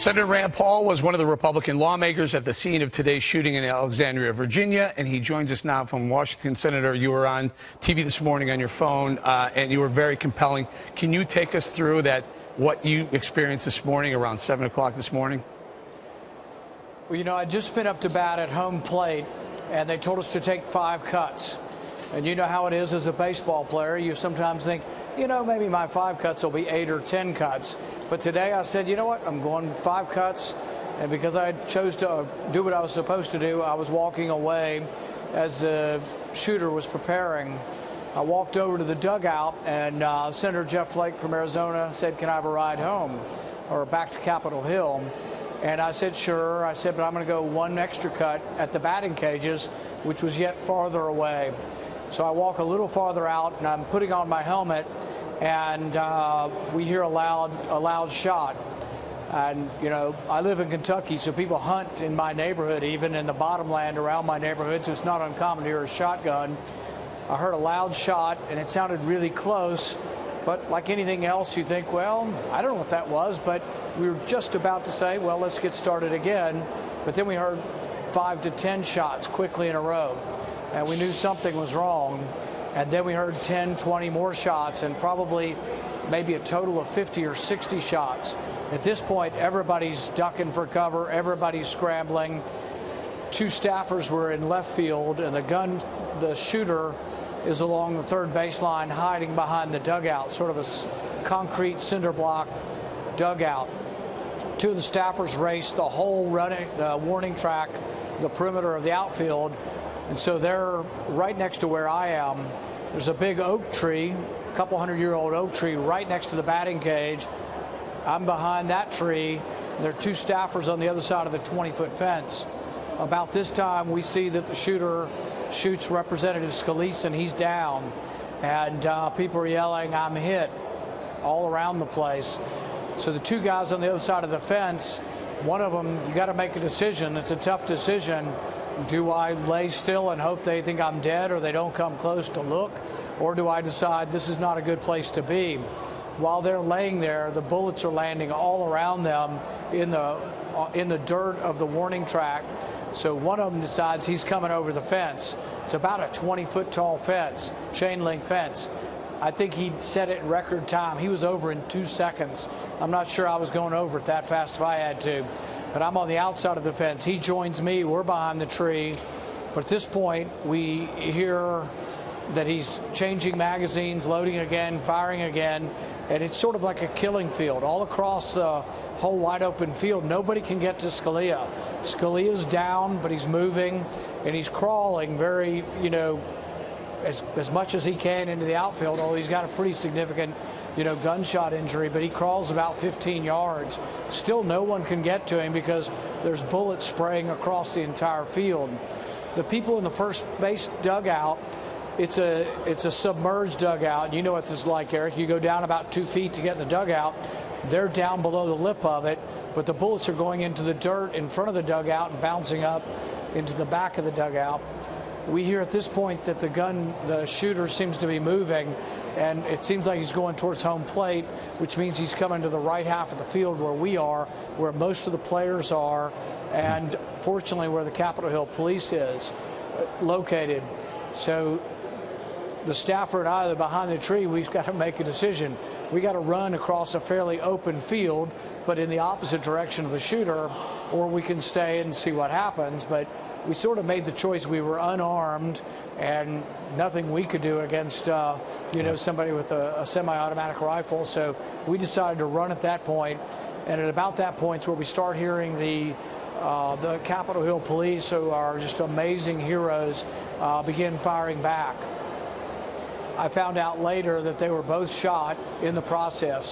Senator Rand Paul was one of the Republican lawmakers at the scene of today's shooting in Alexandria, Virginia, and he joins us now from Washington. Senator, you were on TV this morning on your phone, and you were very compelling. Can you take us through what you experienced this morning around 7 o'clock this morning? Well, you know, I'd just been up to bat at home plate, and they told us to take 5 cuts. And you know how it is as a baseball player. You sometimes think, you know, maybe my 5 cuts will be 8 or 10 cuts. But today I said, you know what, I'm going 5 cuts. And because I chose to do what I was supposed to do, I was walking away as the shooter was preparing. I walked over to the dugout, and Senator Jeff Flake from Arizona said, can I have a ride home or back to Capitol Hill? And I said, sure. I said, but I'm going to go 1 extra cut at the batting cages, which was yet farther away. So I walk a little farther out, and I'm putting on my helmet, and we hear a loud shot. And, you know, I live in Kentucky, so people hunt in my neighborhood, even in the bottomland around my neighborhood, so it's not uncommon to hear a shotgun. I heard a loud shot, and it sounded really close. But like anything else, you think, well, I don't know what that was, but we were just about to say, well, let's get started again. But then we heard 5 to 10 shots quickly in a row, and we knew something was wrong. And then we heard 10, 20 more shots, and probably maybe a total of 50 or 60 shots. At this point, everybody's ducking for cover, everybody's scrambling. 2 staffers were in left field, and the shooter is along the third baseline hiding behind the dugout, sort of a concrete cinder block dugout. 2 of the staffers raced the whole warning track, the perimeter of the outfield, and so they're right next to where I am. There's a big oak tree, a couple 100-year-old oak tree right next to the batting cage. I'm behind that tree. There are 2 staffers on the other side of the 20-foot fence. About this time, we see that the shooter shoots Representative Scalise, and he's down. And people are yelling, I'm hit, all around the place. So the 2 guys on the other side of the fence, one of them, you got to make a decision. It's a tough decision. Do I lay still and hope they think I'm dead or they don't come close to look? Or do I decide this is not a good place to be? While they're laying there, the bullets are landing all around them in the dirt of the warning track. So one of them decides he's coming over the fence. It's about a 20-foot tall fence, chain link fence. I think he set it in record time. He was over in 2 seconds. I'm not sure I was going over it that fast if I had to. But I'm on the outside of the fence. He joins me. We're behind the tree. But at this point, we hear that he's changing magazines, loading again, firing again. And it's sort of like a killing field. All across the whole wide open field, nobody can get to Scalia. Scalia's down, but he's moving, and he's crawling very, you know, as much as he can into the outfield, although he's got a pretty significant, you know, gunshot injury, but he crawls about 15 yards. Still no one can get to him because there's bullets spraying across the entire field. The people in the first base dugout, it's a submerged dugout. You know what this is like, Eric. You go down about 2 feet to get in the dugout. They're down below the lip of it, but the bullets are going into the dirt in front of the dugout and bouncing up into the back of the dugout. We hear at this point that the shooter seems to be moving, and it seems like he's going towards home plate, which means he's coming to the right half of the field where we are, where most of the players are, and fortunately where the Capitol Hill Police is located. So the staffer and I are behind the tree. We've got to make a decision. We got to run across a fairly open field, but in the opposite direction of the shooter, or we can stay and see what happens. But we sort of made the choice. We were unarmed, and nothing we could do against, you know, somebody with a semi-automatic rifle. So we decided to run at that point, and at about that point is where we start hearing the Capitol Hill Police, who are just amazing heroes, begin firing back. I found out later that they were both shot in the process.